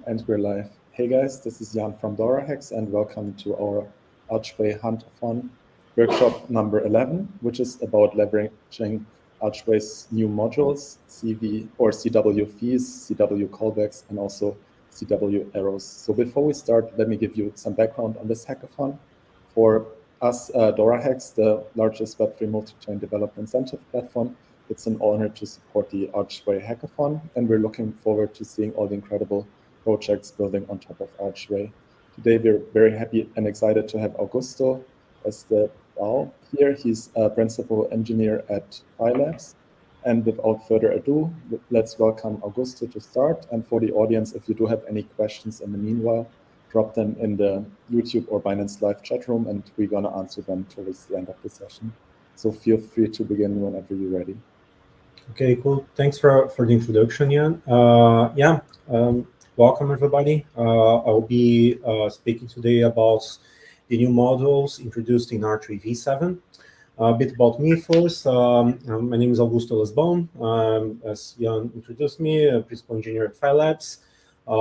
And we're live. Hey guys, this is Jan from DoraHacks and welcome to our Archway Hunt-A-Thon Workshop number 11, which is about leveraging Archway's new modules, CV or CW fees, CW callbacks, and also CW arrows. So before we start, let me give you some background on this hackathon. For us, DoraHacks, the largest Web3 multi-chain developer incentive platform, it's an honor to support the Archway Hackathon, and we're looking forward to seeing all the incredible projects building on top of Archway. Today, we're very happy and excited to have Augusto as the DAO here. He's a principal engineer at PyLabs. And without further ado, let's welcome Augusto to start. And for the audience, if you do have any questions in the meanwhile, drop them in the YouTube or Binance Live chat room, and we're going to answer them towards the end of the session. So feel free to begin whenever you're ready. Okay, cool. Thanks for the introduction, Jan. Welcome, everybody. I'll be speaking today about the new modules introduced in Archway v7. A bit about me first. My name is Augusto Elesbão. As Jan introduced me, a principal engineer at PyLabs. I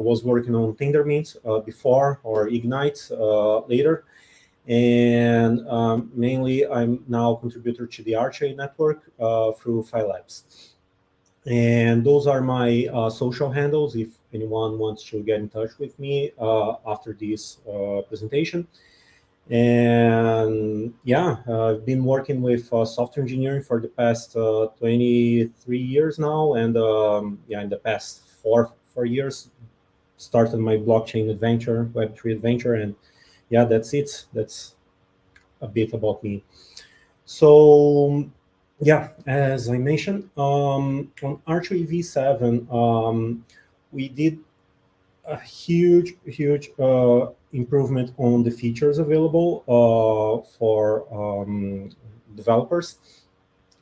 was working on Tendermint before, or Ignite later. And mainly, I'm now a contributor to the Archway network through PyLabs. And those are my social handles if anyone wants to get in touch with me after this presentation. And yeah, I've been working with software engineering for the past 23 years now. And in the past four years, started my blockchain adventure, Web3 adventure. And yeah, that's it. That's a bit about me. So yeah, as I mentioned, on Archway v7, we did a huge improvement on the features available for developers.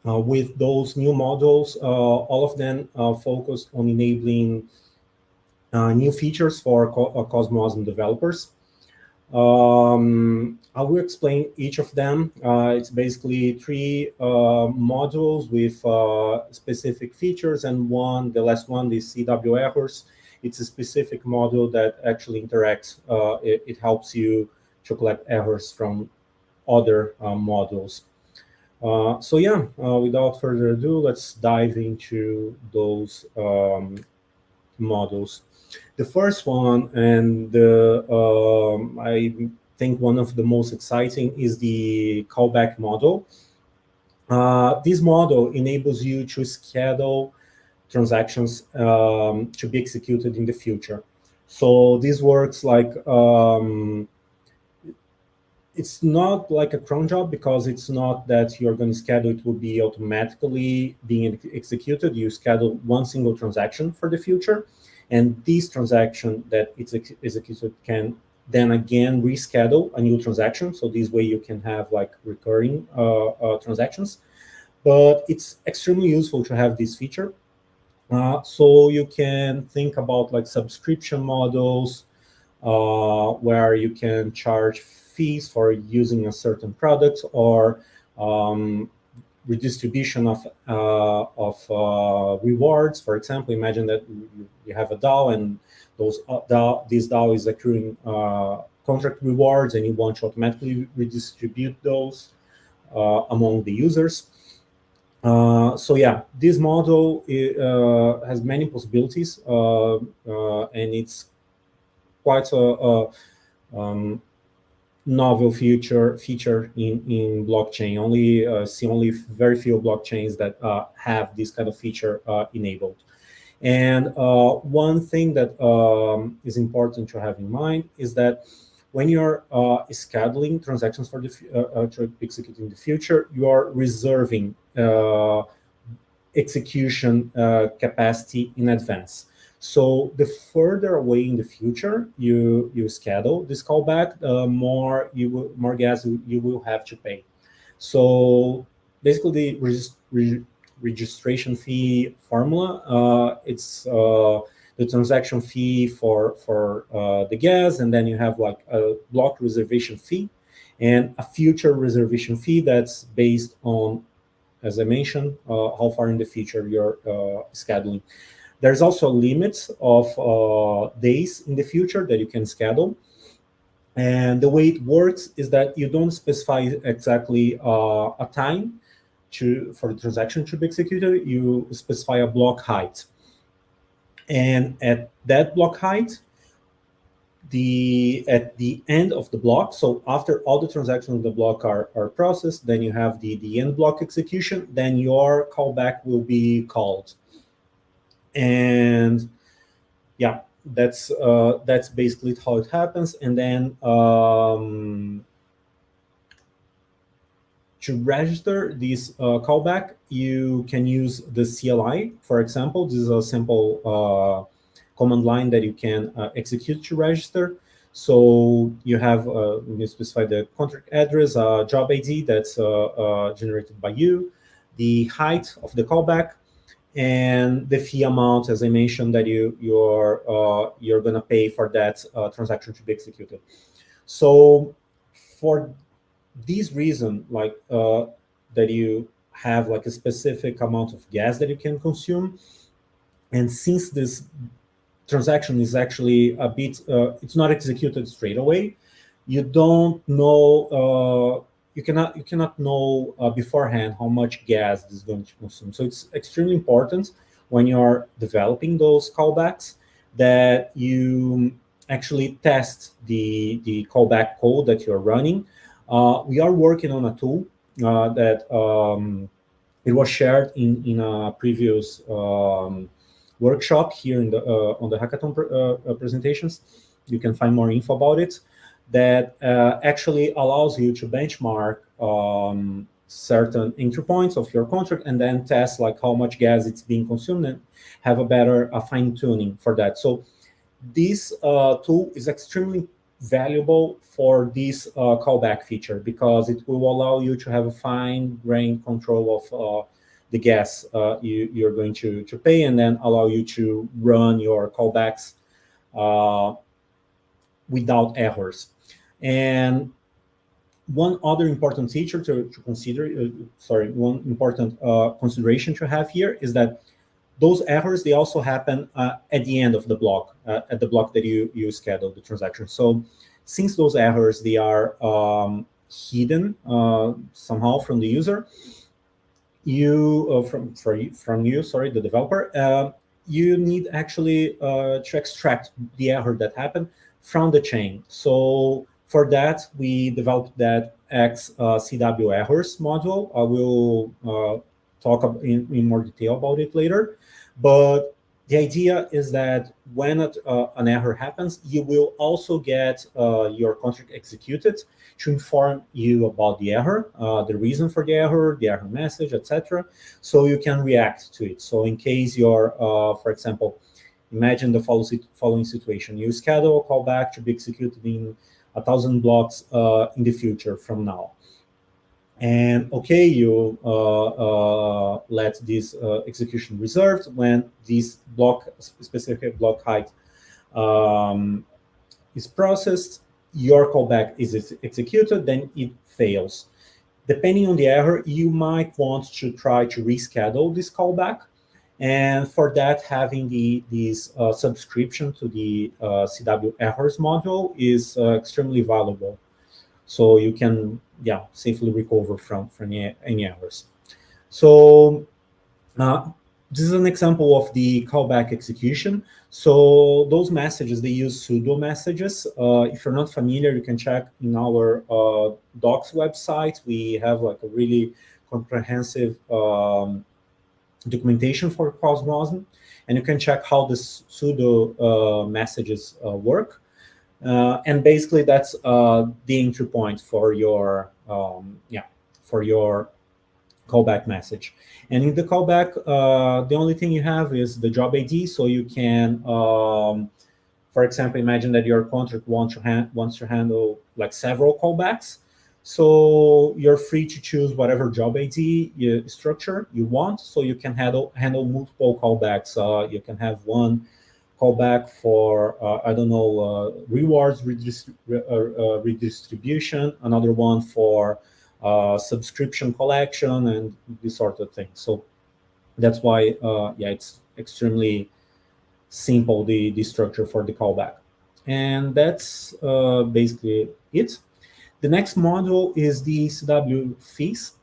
With those new modules, all of them focus on enabling new features for Cosmos developers. I will explain each of them. It's basically three modules with specific features, and the last one, the CW errors. It's a specific module that actually interacts. It helps you to collect errors from other modules. So yeah, without further ado, let's dive into those modules. The first one, and I think one of the most exciting, is the callback model. This model enables you to schedule transactions to be executed in the future. So this works like, it's not like a cron job, because it's not that you're going to schedule it will be automatically being executed. You schedule one single transaction for the future. And this transaction that it's executed can then again reschedule a new transaction. So this way you can have like recurring transactions. But it's extremely useful to have this feature. So you can think about like subscription models where you can charge fees for using a certain product, or redistribution of rewards. For example, imagine that you have a DAO, and this DAO is accruing contract rewards, and you want to automatically redistribute those among the users. So yeah, this model has many possibilities, and it's quite a novel feature in blockchain. Only very few blockchains that have this kind of feature enabled. And one thing that is important to have in mind is that when you're scheduling transactions for to execute in the future, you are reserving execution capacity in advance. So the further away in the future you schedule this callback, more gas you will have to pay. So basically, the registration fee formula, it's the transaction fee for the gas, and then you have like a block reservation fee and a future reservation fee that's based on, as I mentioned, how far in the future you're scheduling. There's also limits of days in the future that you can schedule. And the way it works is that you don't specify exactly a time for the transaction to be executed. You specify a block height. And at that block height, at the end of the block, so after all the transactions of the block are processed, then you have the end block execution, then your callback will be called. And yeah, that's basically how it happens. And then to register this callback, you can use the CLI, for example. This is a simple command line that you can execute to register. So you have, you specify the contract address, job ID that's generated by you, the height of the callback, and the fee amount, as I mentioned, that you're gonna pay for that transaction to be executed. So for this reason, like that you have like a specific amount of gas that you can consume, and since this transaction is actually a bit, it's not executed straight away, you don't know, you cannot know beforehand how much gas this is going to consume. So it's extremely important when you're developing those callbacks that you actually test the callback code that you're running. We are working on a tool that it was shared in a previous workshop here in the on the hackathon presentations. You can find more info about it. That actually allows you to benchmark certain entry points of your contract and then test like how much gas it's being consumed and have a better fine tuning for that. So this tool is extremely valuable for this callback feature because it will allow you to have a fine-grained control of the gas you're going to pay, and then allow you to run your callbacks without errors. And one other important feature to consider, one important consideration to have here is that those errors, they also happen at the end of the block, at the block that you schedule the transaction. So since those errors, they are hidden somehow from the user, the developer, you need actually to extract the error that happened from the chain. So for that, we developed that cw errors module. I will talk in more detail about it later. But the idea is that when an error happens, you will also get your contract executed to inform you about the error, the reason for the error message, etc. So you can react to it. So in case you're, for example, imagine the following situation. You schedule a callback to be executed in 1,000 blocks in the future from now. And okay, you let this execution reserved when this specific block height is processed, your callback is executed, then it fails. Depending on the error, you might want to try to reschedule this callback. And for that, having this subscription to the cw errors module is extremely valuable. So you can, safely recover from any errors. So this is an example of the callback execution. So those messages, they use pseudo messages. If you're not familiar, you can check in our docs website. We have like a really comprehensive documentation for Cosmos, and you can check how the pseudo messages work. And basically, that's the entry point for your callback message. And in the callback, the only thing you have is the job ID. So you can, for example, imagine that your contract wants to handle like several callbacks. So you're free to choose whatever job ID structure you want. So you can handle multiple callbacks. You can have one callback for, rewards redistribution, another one for subscription collection, and this sort of thing. So that's why, it's extremely simple the structure for the callback. And that's basically it. The next module is the CW fees.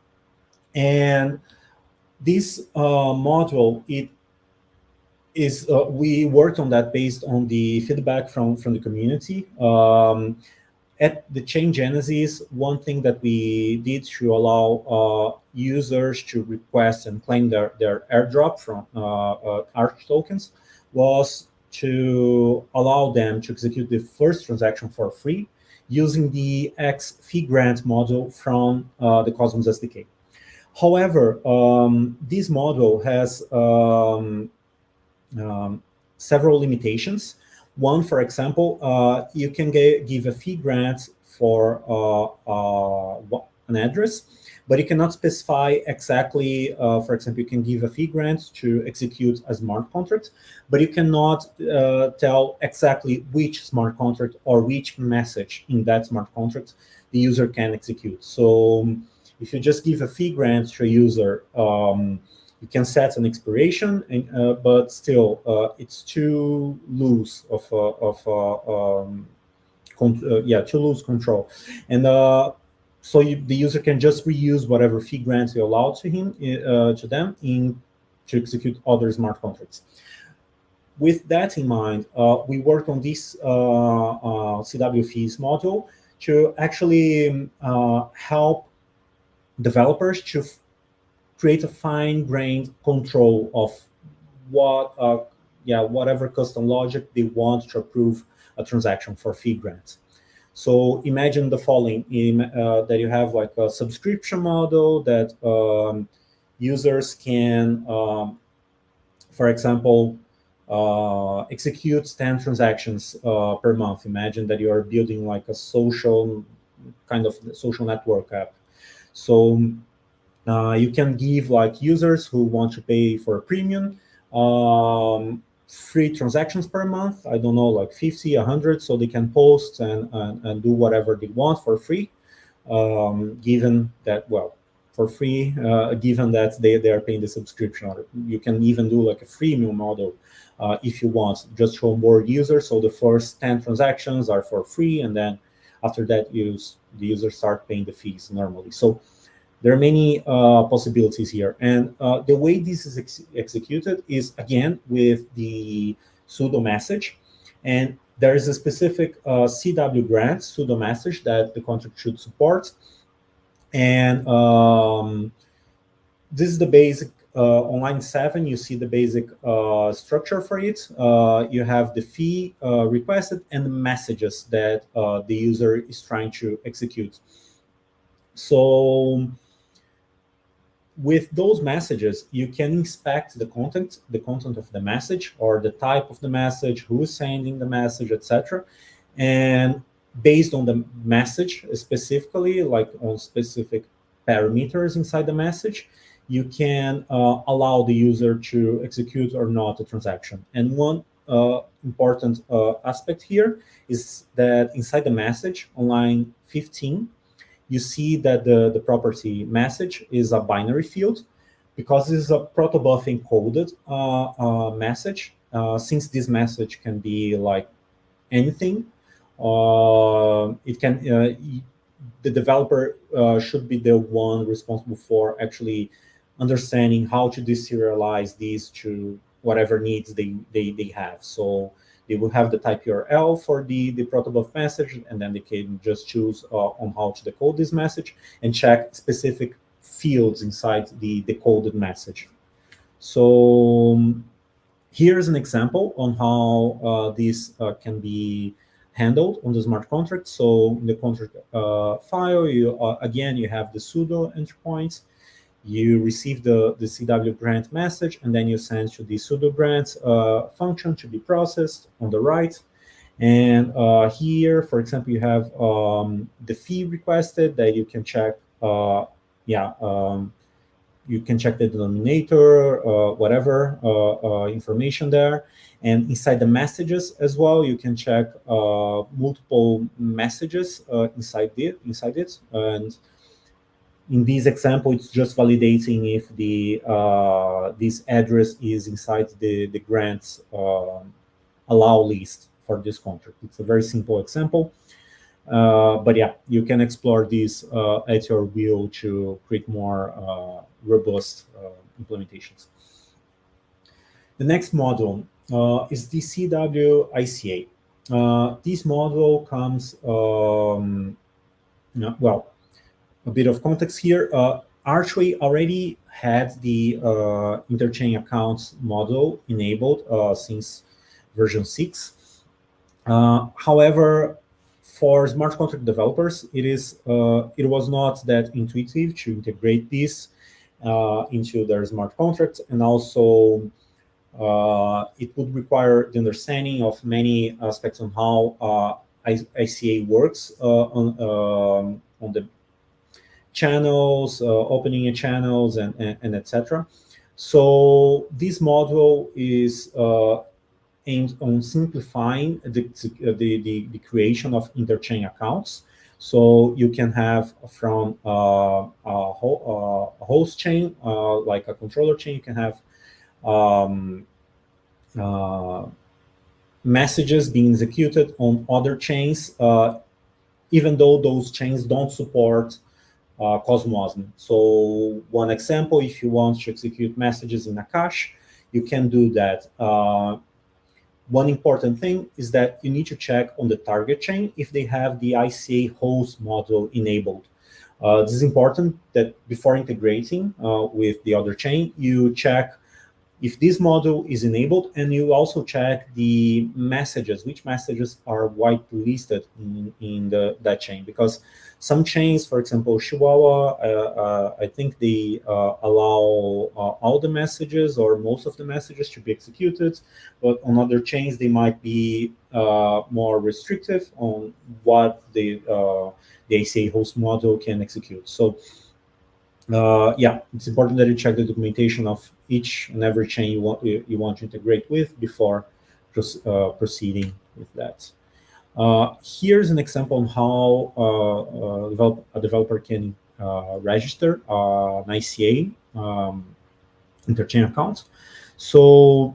And this module, it is we worked on that based on the feedback from the community. At the chain genesis, one thing that we did to allow users to request and claim their airdrop from Arch tokens was to allow them to execute the first transaction for free using the X fee grant module from the Cosmos SDK. However, this model has several limitations. One, for example, you can give a fee grant for an address, but you cannot specify exactly, for example, you can give a fee grant to execute a smart contract, but you cannot tell exactly which smart contract or which message in that smart contract the user can execute. So if you just give a fee grant to a user, you can set an expiration, and, but still, it's too loose too loose control, and so the user can just reuse whatever fee grants you allow to them to execute other smart contracts. With that in mind, we worked on this CW fees module to actually help developers to create a fine-grained control of whatever custom logic they want to approve a transaction for fee grants. So imagine the following: that you have like a subscription model that users can, for example, execute 10 transactions per month. Imagine that you are building like a social network app. So you can give like users who want to pay for a premium 3 transactions per month. I don't know, like 50, 100, so they can post and do whatever they want for free, given that, well, for free, given that they are paying the subscription. Or you can even do like a freemium model if you want, just to onboard users. So the first 10 transactions are for free, and then after that, the users start paying the fees normally. So there are many possibilities here. And the way this is executed is, again, with the pseudo message. And there is a specific CW grant pseudo message that the contract should support. And this is the basic, on line 7, you see the basic structure for it. You have the fee requested and the messages that the user is trying to execute. So with those messages, you can inspect the content of the message, or the type of the message, who is sending the message, etc. And based on the message specifically, like on specific parameters inside the message, you can allow the user to execute or not a transaction. And one important aspect here is that inside the message on line 15, you see that the property message is a binary field, because this is a protobuf encoded message. Since this message can be like anything, it can the developer should be the one responsible for actually understanding how to deserialize these to whatever needs they have. So they will have the type URL for the protobuf message, and then they can just choose on how to decode this message and check specific fields inside the decoded message. So here's an example on how this can be handled on the smart contract. So in the contract file, you again, you have the pseudo entry points. You receive the CW grant message, and then you send to the pseudo grant function to be processed on the right. And here, for example, you have the fee requested that you can check. You can check the denominator, whatever information there. And inside the messages as well, you can check multiple messages inside it. And In this example, it's just validating if the this address is inside the grants allow list for this contract. It's a very simple example. But yeah, you can explore this at your will to create more robust implementations. The next model is the cw-ICA. This model comes, well, a bit of context here. Archway already had the interchain accounts model enabled since version 6. However, for smart contract developers, it was not that intuitive to integrate this into their smart contracts, and also it would require the understanding of many aspects on how ICA works on the channels, opening channels, and etc. So this module is aimed on simplifying the creation of interchain accounts. So you can have from a host chain, like a controller chain, you can have messages being executed on other chains, even though those chains don't support Cosmos. So one example, if you want to execute messages in a cache, you can do that. One important thing is that you need to check on the target chain if they have the ICA host module enabled. This is important that before integrating with the other chain, you check if this module is enabled, and you also check the messages, which messages are whitelisted in that chain. Because some chains, for example, Chihuahua, I think they allow all the messages or most of the messages to be executed, but on other chains, they might be more restrictive on what the ICA host module can execute. So yeah, it's important that you check the documentation of each and every chain you want to integrate with before proceeding with that. Here's an example on how a developer can register an ICA interchain account. So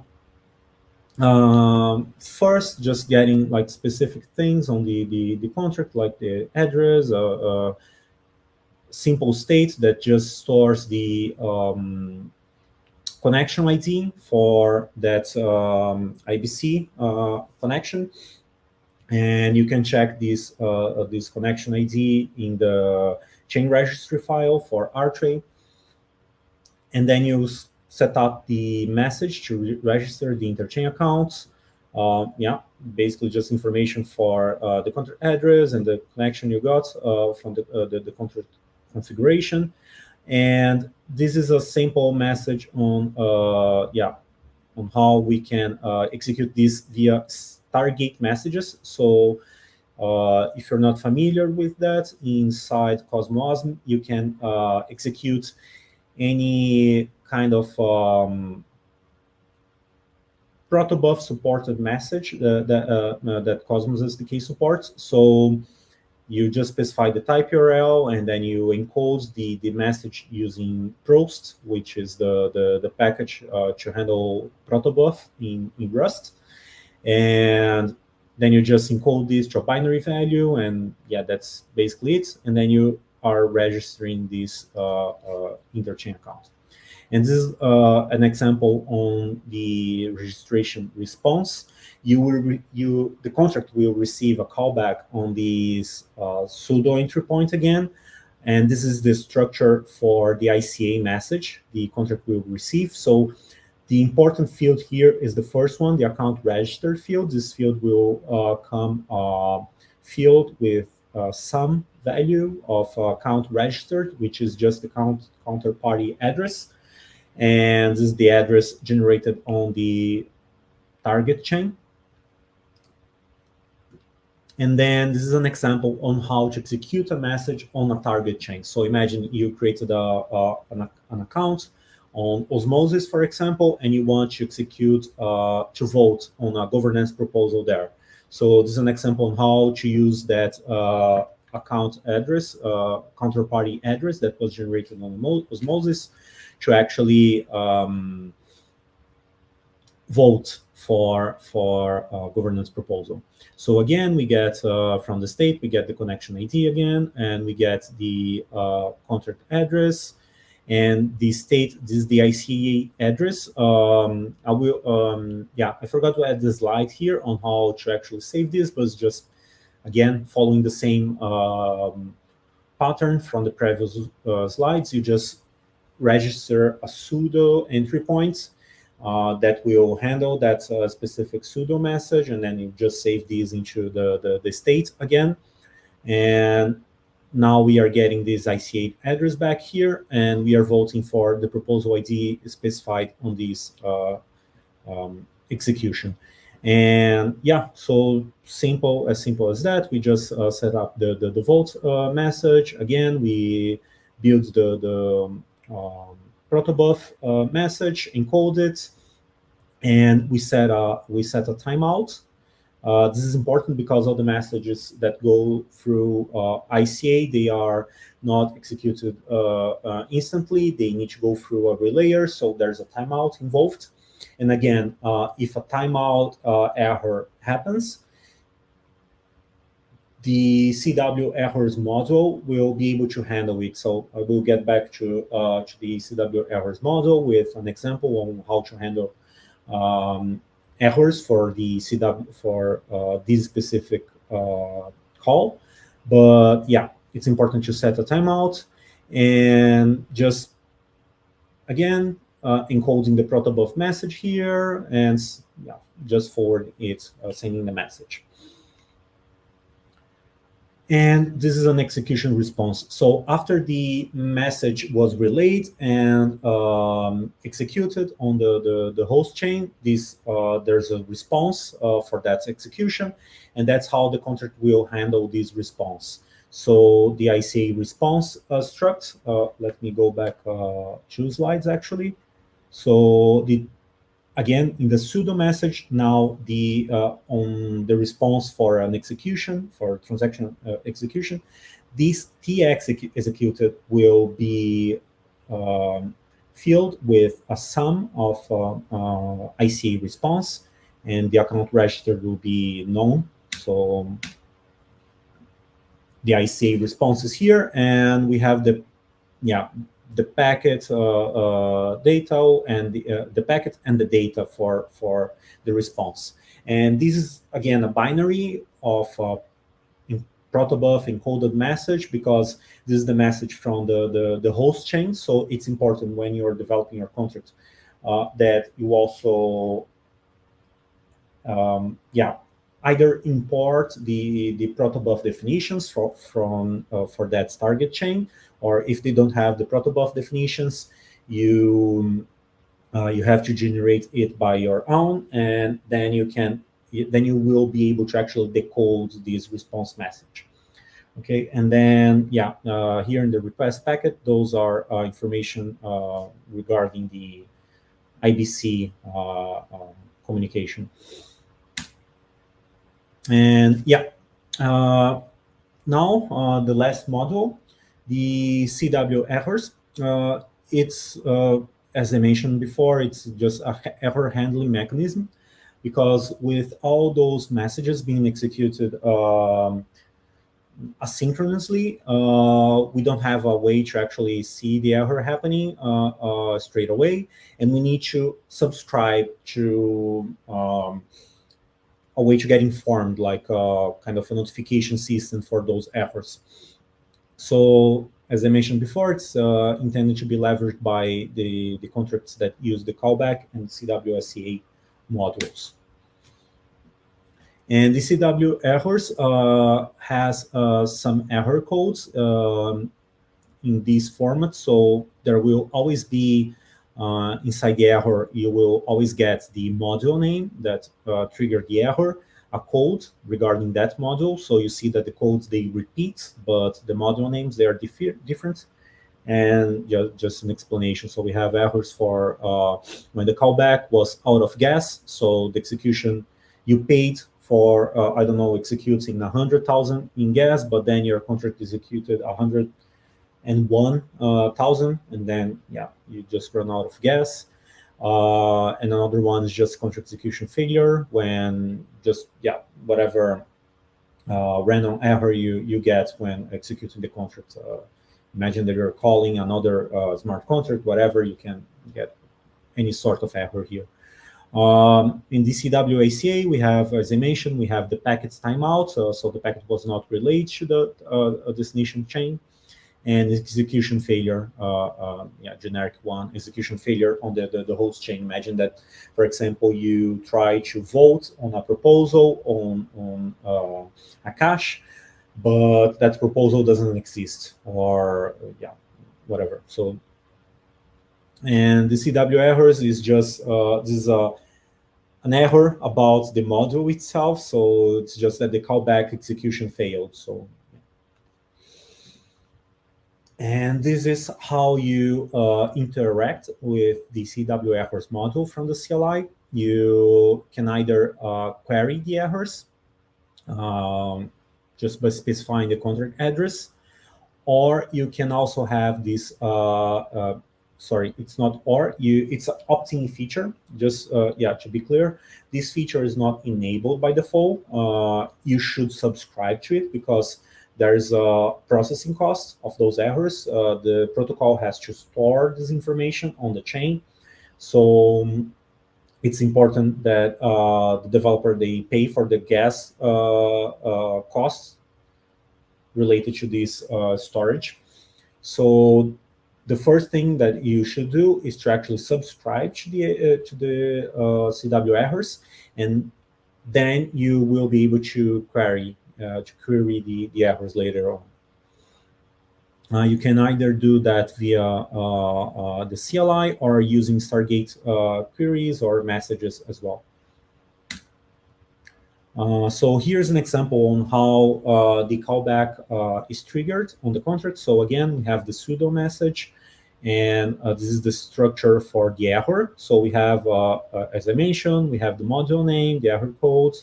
first, just getting like specific things on the contract, like the address, simple state that just stores the connection ID for that IBC connection, and you can check this connection ID in the chain registry file for Archway, and then you set up the message to register the interchain accounts. Yeah, basically just information for the contract address and the connection you got from the contract configuration. And this is a simple message on on how we can execute this via Stargate messages. So if you're not familiar with that, inside Cosmos, you can execute any kind of protobuf supported message that Cosmos SDK supports. So you just specify the type URL, and then you encode the message using Prost, which is the package to handle protobuf in Rust. And then you just encode this to a binary value, and yeah, that's basically it. And then you are registering this interchain account. And this is an example on the registration response. The contract will receive a callback on this pseudo entry point again, and this is the structure for the ICA message the contract will receive. So the important field here is the first one, the account registered field. This field will come filled with some value of account registered, which is just the counterparty address, and this is the address generated on the target chain. And then this is an example on how to execute a message on a target chain. So imagine you created an account on Osmosis, for example, and you want to execute to vote on a governance proposal there. So this is an example on how to use that account address, counterparty address that was generated on Osmosis to actually vote for governance proposal. So again, we get from the state, we get the connection ID again, and we get the contract address, and the state, this is the ICA address. I will, I forgot to add the slide here on how to actually save this, but it's just, again, following the same pattern from the previous slides. You just register a pseudo entry point that will handle that specific pseudo message, and then you just save these into the state again. And now we are getting this ICA address back here, and we are voting for the proposal ID specified on this execution. And yeah, so simple as that. We just set up the vote message. Again, we build the protobuf message, encode it, and we set a timeout. This is important because all the messages that go through ICA, they are not executed instantly. They need to go through a relayer, so there's a timeout involved. And again, if a timeout error happens, the CW errors module will be able to handle it. So I will get back to the CW errors module with an example on how to handle errors for the CW for this specific call. But yeah, it's important to set a timeout and just again encoding the protobuf message here, and just forward it, sending the message. And this is an execution response. So after the message was relayed and executed on the host chain, there's a response for that execution, and that's how the contract will handle this response. So the ICA response struct, let me go back 2 slides actually. So again, in the pseudo message, now on the response for an execution, for transaction execution, this TX executed will be filled with a sum of ICA response, and the account register will be known. So the ICA response is here, and we have the packet data and the packet and the data for the response. And this is again a binary of protobuf encoded message, because this is the message from the host chain. So it's important when you're developing your contract that you also either import the protobuf definitions for that target chain, or if they don't have the protobuf definitions, you have to generate it by your own, and then you will be able to actually decode this response message. Okay, and then here in the request packet, those are information regarding the IBC communication. And now the last module, the CW errors. It's as I mentioned before, it's just a error handling mechanism, because with all those messages being executed asynchronously, we don't have a way to actually see the error happening straight away, and we need to subscribe to a way to get informed, like kind of a notification system for those errors. So as I mentioned before, it's intended to be leveraged by the contracts that use the callback and cw-SCA modules. And the CW errors has some error codes in this format. So there will always be, inside the error, you will always get the module name that triggered the error, a code regarding that module. So you see that the codes, they repeat, but the module names, they are different. And just an explanation. So we have errors for when the callback was out of gas. So the execution, you paid for, I don't know, executing 100,000 in gas, but then your contract executed 101,000, and then, yeah, you just run out of gas. And another one is just contract execution failure, when just, yeah, whatever random error you get when executing the contract. Imagine that you're calling another smart contract, whatever, you can get any sort of error here. In the cw-ACA, we have, as I mentioned, we have the packet's timeout, so the packet was not relayed to the destination chain, and execution failure, yeah, generic one, execution failure on the host chain. Imagine that, for example, you try to vote on a proposal on a cache, but that proposal doesn't exist, or yeah, whatever. So, and the CW errors is just this is an error about the module itself. So it's just that the callback execution failed. So, and this is how you interact with the CW errors module from the CLI. You can either query the errors just by specifying the contract address, or you can also have this, sorry, it's not or, it's an opt-in feature. Just, yeah, to be clear, this feature is not enabled by default. You should subscribe to it because there's a processing cost of those errors. The protocol has to store this information on the chain. So it's important that the developer, they pay for the gas costs related to this storage. So the first thing that you should do is to actually subscribe to the CW errors, and then you will be able to query the errors later on. You can either do that via the CLI or using Stargate queries or messages as well. So here's an example on how the callback is triggered on the contract. So again, we have the sudo message, and this is the structure for the error. So we have, as I mentioned, we have the module name, the error code,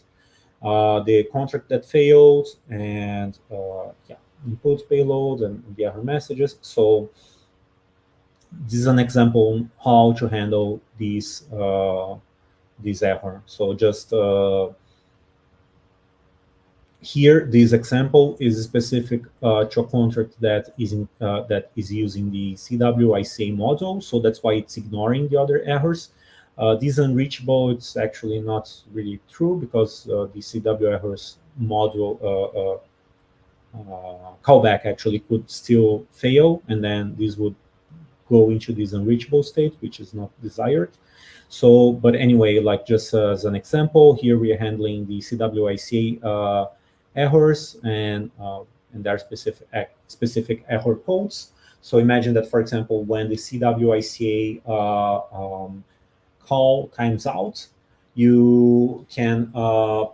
the contract that failed, and yeah, input payload and the error messages. So this is an example on how to handle this error. So just here, this example is specific to a contract that is using the cw-ICA module, so that's why it's ignoring the other errors. This unreachable, it's actually not really true because the CW errors module callback actually could still fail, and then this would go into this unreachable state, which is not desired. So, but anyway, like just as an example, here we are handling the cw-ICA errors, and there are specific error codes. So imagine that, for example, when the cw-ICA call times out, you can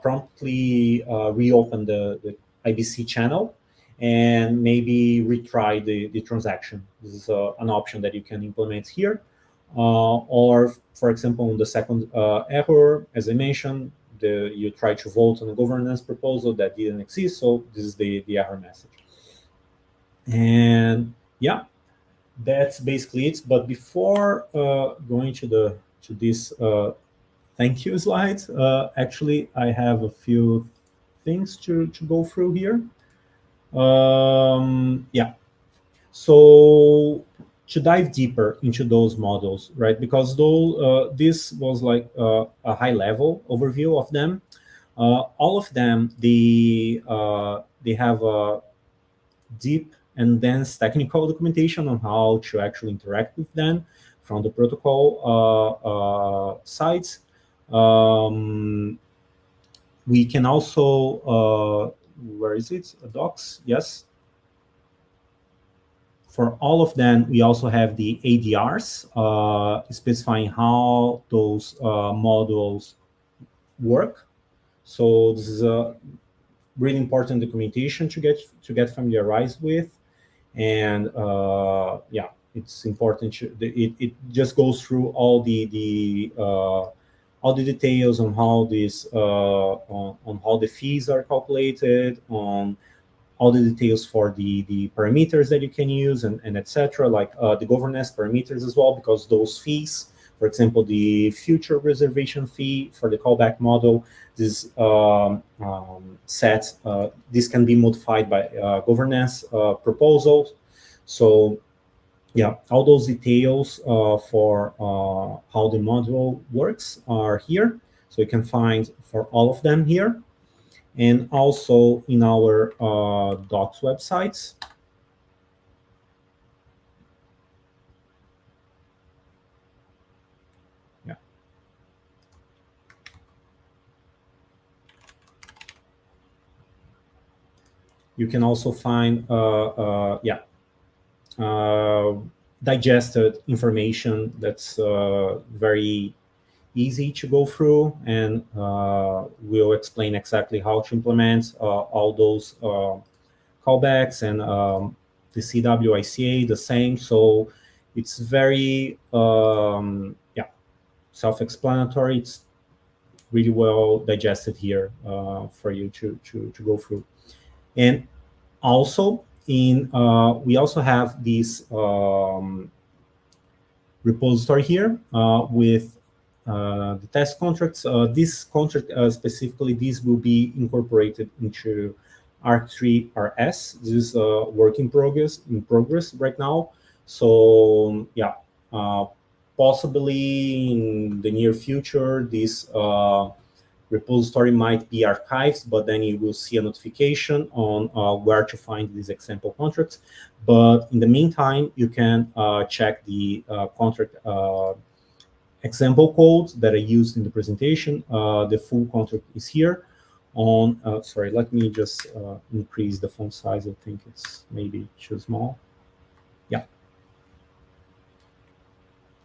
promptly reopen the IBC channel and maybe retry the transaction. This is an option that you can implement here. Or, for example, on the second error, as I mentioned, you try to vote on a governance proposal that didn't exist, so this is the error message. And yeah, that's basically it. But before going to this thank you slide, actually I have a few things to go through here. Yeah, so to dive deeper into those models, right? Because though this was like a high-level overview of them, all of them, they have a deep and dense technical documentation on how to actually interact with them from the protocol sides. We can also, where is it? Docs, yes. For all of them, we also have the ADRs specifying how those modules work. So this is a really important documentation to get familiarized with, and yeah, it's important. It just goes through all the all the details on how this on how the fees are calculated, on all the details for the parameters that you can use, and etc., like the governance parameters as well, because those fees, for example, the future reservation fee for the callback model, this set, this can be modified by governance proposals. So yeah, all those details for how the module works are here. So you can find for all of them here. And also in our docs websites. Yeah. You can also find digested information that's very easy to go through, and we'll explain exactly how to implement all those callbacks, and the cw-ICA the same. So it's very self-explanatory. It's really well digested here for you to go through. And also in we also have this repository here with the test contracts. This contract specifically, this will be incorporated into Arc3 RS. This is work in progress right now. So yeah, possibly in the near future, this repository might be archived, but then you will see a notification on where to find these example contracts. But in the meantime, you can check the contract example code that I used in the presentation. The full contract is here on, sorry, let me just increase the font size. I think it's maybe too small. Yeah.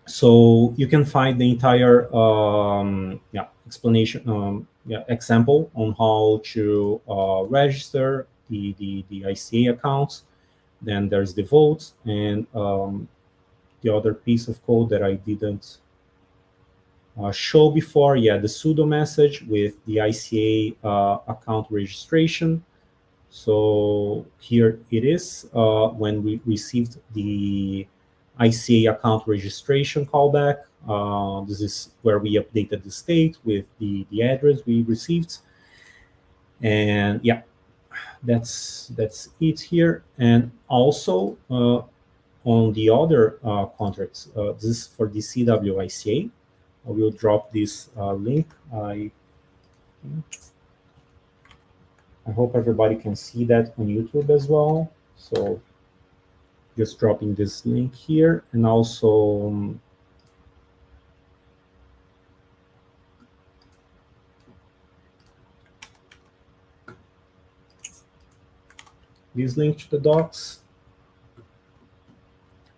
So you can find the entire explanation, example on how to register the ICA accounts. Then there's the vote, and the other piece of code that I didn't show before, the sudo message with the ICA account registration. So here it is when we received the ICA account registration callback. This is where we updated the state with the address we received. And yeah, that's it here. And also on the other contracts, this is for the cw-ICA. I will drop this link. I hope everybody can see that on YouTube as well. So just dropping this link here, and also this link to the docs,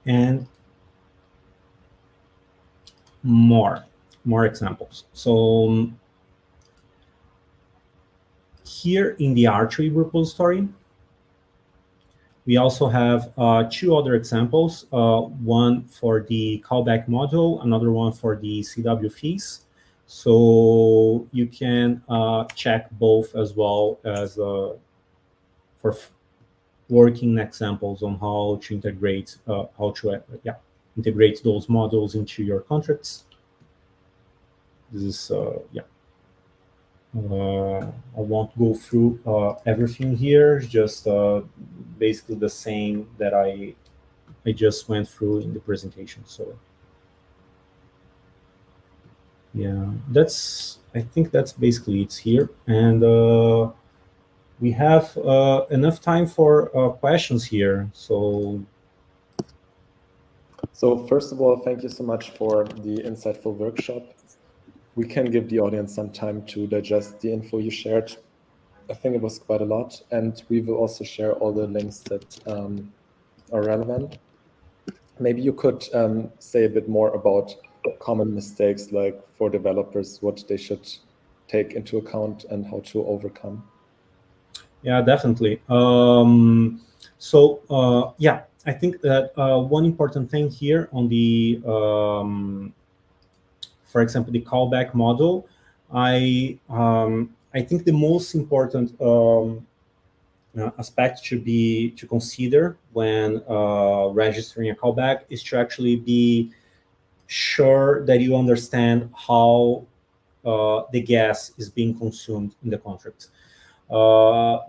and more examples. So here in the Archway repository, we also have two other examples, one for the callback module, another one for the CW fees. So you can check both as well as for working examples on how to integrate integrate those modules into your contracts. This is I won't go through everything here, just basically the same that I just went through in the presentation. So yeah, I think that's basically it here. And we have enough time for questions here. So first of all, thank you so much for the insightful workshop. We can give the audience some time to digest the info you shared. I think it was quite a lot, and we will also share all the links that are relevant. Maybe you could say a bit more about common mistakes, like for developers, what they should take into account and how to overcome. Yeah, definitely. I think that one important thing here on the for example, the callback model, I think the most important aspect to consider when registering a callback is to actually be sure that you understand how the gas is being consumed in the contract.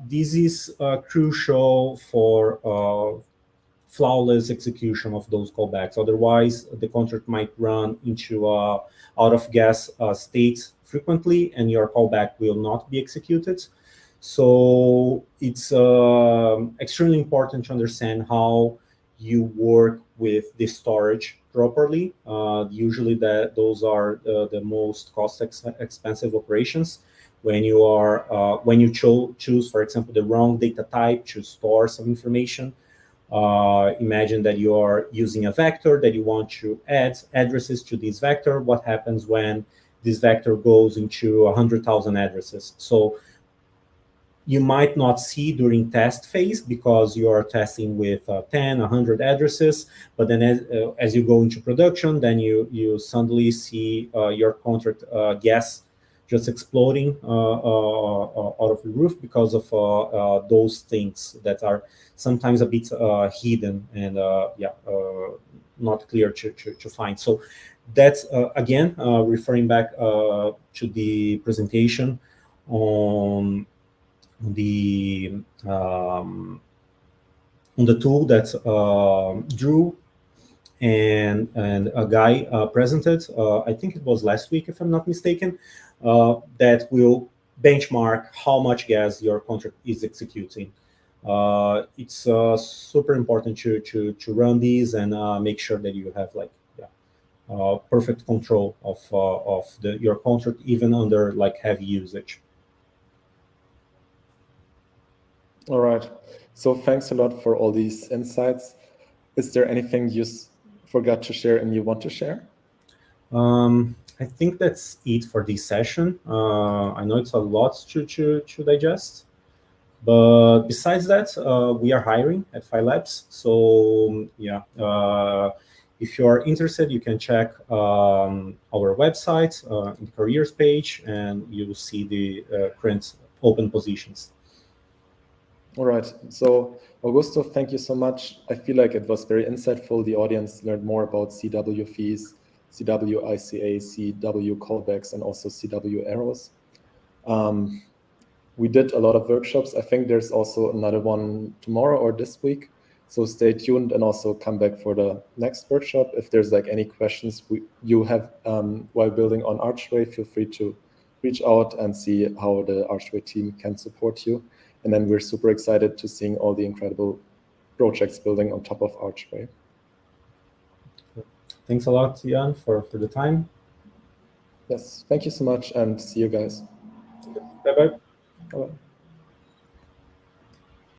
This is crucial for flawless execution of those callbacks. Otherwise, the contract might run into out of gas state frequently, and your callback will not be executed. So it's extremely important to understand how you work with the storage properly. Usually those are the most expensive operations. When you are when you choose, for example, the wrong data type to store some information. Imagine that you are using a vector that you want to add addresses to this vector. What happens when this vector goes into 100,000 addresses? So you might not see during test phase because you are testing with 10, 100 addresses. But then as you go into production, then you suddenly see your contract gas just exploding out of the roof because of those things that are sometimes a bit hidden and not clear to find. So that's again referring back to the presentation on the tool that Drew and a guy presented. I think it was last week, if I'm not mistaken. That will benchmark how much gas your contract is executing. It's super important to run these and make sure that you have like perfect control of your contract, even under like heavy usage. All right. So thanks a lot for all these insights. Is there anything you forgot to share and you want to share? I think that's it for this session. I know it's a lot to digest, but besides that, we are hiring at Phi Labs. So yeah, if you are interested, you can check our website in the careers page, and you will see the current open positions. All right. So Augusto, thank you so much. I feel like it was very insightful. The audience learned more about CW fees, CW ICA, CW callbacks, and also CW arrows. We did a lot of workshops. I think there's also another one tomorrow or this week. So stay tuned and also come back for the next workshop. If there's like any questions you have while building on Archway, feel free to reach out and see how the Archway team can support you. And then we're super excited to seeing all the incredible projects building on top of Archway. Thanks a lot, Jan, for the time. Yes, thank you so much, and see you guys. Bye-bye. Bye-bye.